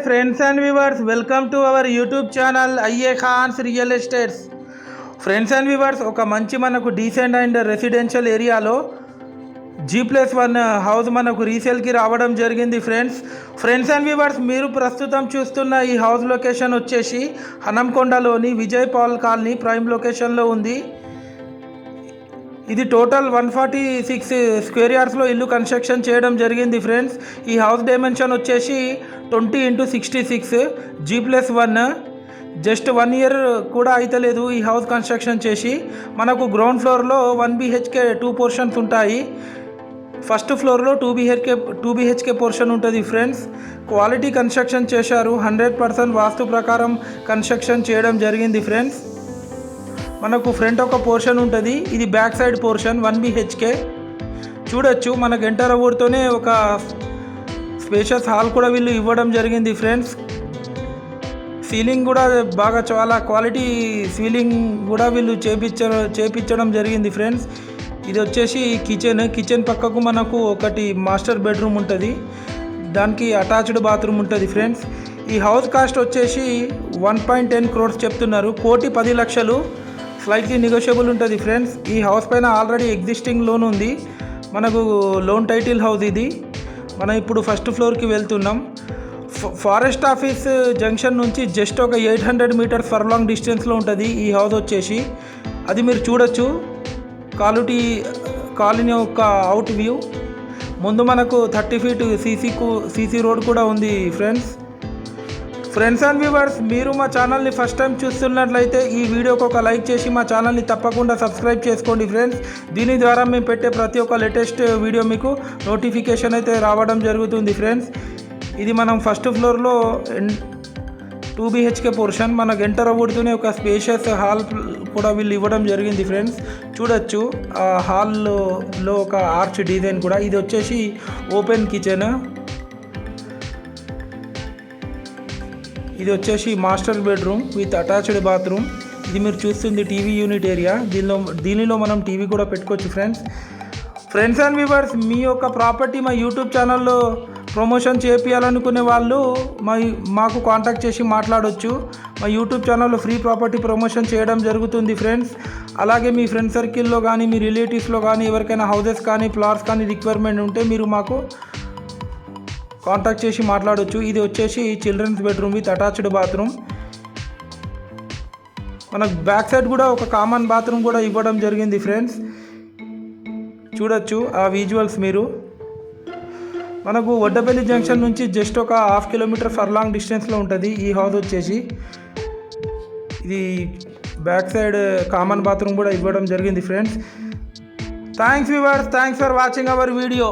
friends and viewers, welcome to our YouTube channel IA Khans Real Estates. Friends and viewers, ఒక మంచి మనకు decent and residential ఏరియాలో G+1 house మనకు రీసేల్కి రావడం జరిగింది. ఫ్రెండ్స్ అండ్ వ్యూవర్స్, మీరు ప్రస్తుతం చూస్తున్న ఈ హౌస్ లొకేషన్ వచ్చేసి హనంకొండలోని విజయ్ పాల్ కాలనీ ప్రైమ్ లొకేషన్లో ఉంది. ఇది టోటల్ 146 స్క్వేర్ యార్డ్స్లో ఇల్లు కన్స్ట్రక్షన్ చేయడం జరిగింది. ఫ్రెండ్స్, ఈ హౌస్ డైమెన్షన్ వచ్చేసి 20x66 G+1. జస్ట్ 1 ఇయర్ కూడా అయితలేదు ఈ హౌస్ కన్స్ట్రక్షన్ చేసి. మనకు గ్రౌండ్ ఫ్లోర్లో 1 BHK 2 పోర్షన్స్ ఉంటాయి. ఫస్ట్ ఫ్లోర్లో 2 BHK పోర్షన్ ఉంటుంది. ఫ్రెండ్స్, క్వాలిటీ కన్స్ట్రక్షన్ చేశారు. 100% వాస్తు ప్రకారం కన్స్ట్రక్షన్ చేయడం జరిగింది. ఫ్రెండ్స్, మనకు ఫ్రంట్ ఒక పోర్షన్ ఉంటుంది. ఇది బ్యాక్ సైడ్ పోర్షన్ 1 BHK. చూడొచ్చు, మనకు ఎంటర్ అవ్వడంతోనే ఒక స్పేషియస్ హాల్ కూడా వీళ్ళు ఇవ్వడం జరిగింది. ఫ్రెండ్స్, సీలింగ్ కూడా బాగా చాలా క్వాలిటీ సీలింగ్ కూడా వీళ్ళు చేపించడం జరిగింది. ఫ్రెండ్స్, ఇది వచ్చేసి కిచెన్ పక్కకు మనకు ఒకటి మాస్టర్ బెడ్రూమ్ ఉంటుంది, దానికి అటాచ్డ్ బాత్రూమ్ ఉంటుంది. ఫ్రెండ్స్, ఈ హౌస్ కాస్ట్ వచ్చేసి 1.10 crores చెప్తున్నారు. 1,10,00,000 స్లైట్లీ నెగోషియబుల్ ఉంటుంది. ఫ్రెండ్స్, ఈ హౌస్ పైన ఆల్రెడీ ఎగ్జిస్టింగ్ లోన్ ఉంది. మనకు లోన్ టైటిల్ హౌస్ ఇది. మనం ఇప్పుడు ఫస్ట్ ఫ్లోర్కి వెళ్తున్నాం. ఫారెస్ట్ ఆఫీస్ జంక్షన్ నుంచి జస్ట్ ఒక 800 meters ఫర్లాంగ్ డిస్టెన్స్లో ఉంటుంది ఈ హౌస్ వచ్చేసి. అది మీరు చూడొచ్చు, కాలనీ యొక్క అవుట్ వ్యూ. ముందు మనకు 30 feet సీసీ రోడ్ కూడా ఉంది. ఫ్రెండ్స్ అండ్ వ్యూవర్స్, మీరు మా ఛానల్ని ఫస్ట్ టైం చూస్తున్నట్లయితే ఈ వీడియోకి ఒక లైక్ చేసి మా ఛానల్ని తప్పకుండా సబ్స్క్రైబ్ చేసుకోండి. ఫ్రెండ్స్, దీని ద్వారా మేము పెట్టే ప్రతి ఒక్క లేటెస్ట్ వీడియో మీకు నోటిఫికేషన్ అయితే రావడం జరుగుతుంది. ఫ్రెండ్స్, ఇది మనం ఫస్ట్ ఫ్లోర్లో 2 BHK పోర్షన్. మనకు ఎంటర్ అవ్వడుతూనే ఒక స్పేషియస్ హాల్ కూడా వీళ్ళు ఇవ్వడం జరిగింది. ఫ్రెండ్స్, చూడొచ్చు, ఆ హాల్లో ఒక ఆర్చ్ డిజైన్ కూడా. ఇది వచ్చేసి ఓపెన్ కిచెన్. ఇది వచ్చేసి master bedroom with attached bathroom. ఇది మీరు చూస్తుంది టీవీ యూనిట్ ఏరియా. దీనిలో మనం టీవీ కూడా పెట్టుకోవచ్చు. ఫ్రెండ్స్ అండ్ వ్యూవర్స్, మీ యొక్క ప్రాపర్టీ మా యూట్యూబ్ ఛానల్లో ప్రమోషన్ చేయాలనుకునే వాళ్ళు మాకు కాంటాక్ట్ చేసి మాట్లాడవచ్చు. మా యూట్యూబ్ ఛానల్లో ఫ్రీ ప్రాపర్టీ ప్రమోషన్ చేయడం జరుగుతుంది. ఫ్రెండ్స్, అలాగే మీ ఫ్రెండ్ సర్కిల్లో కానీ మీ రిలేటివ్స్లో కానీ ఎవరికైనా హౌసెస్ కానీ ప్లాట్స్ కానీ రిక్వైర్మెంట్ ఉంటే మీరు మాకు కాంటాక్ట్ చేసి మాట్లాడవచ్చు. ఇది వచ్చేసి children's bedroom with attached bathroom. మనకు బ్యాక్ సైడ్ కూడా ఒక కామన్ బాత్రూమ్ కూడా ఇవ్వడం జరిగింది. ఫ్రెండ్స్, చూడొచ్చు ఆ విజువల్స్ మీరు. మనకు వడ్డపల్లి జంక్షన్ నుంచి జస్ట్ ఒక 1/2 kilometer ఫర్లాంగ్ డిస్టెన్స్లో ఉంటుంది ఈ హౌస్ వచ్చేసి. ఇది బ్యాక్ సైడ్ కామన్ బాత్రూమ్ కూడా ఇవ్వడం జరిగింది. Friends, thanks viewers, thanks for watching our video.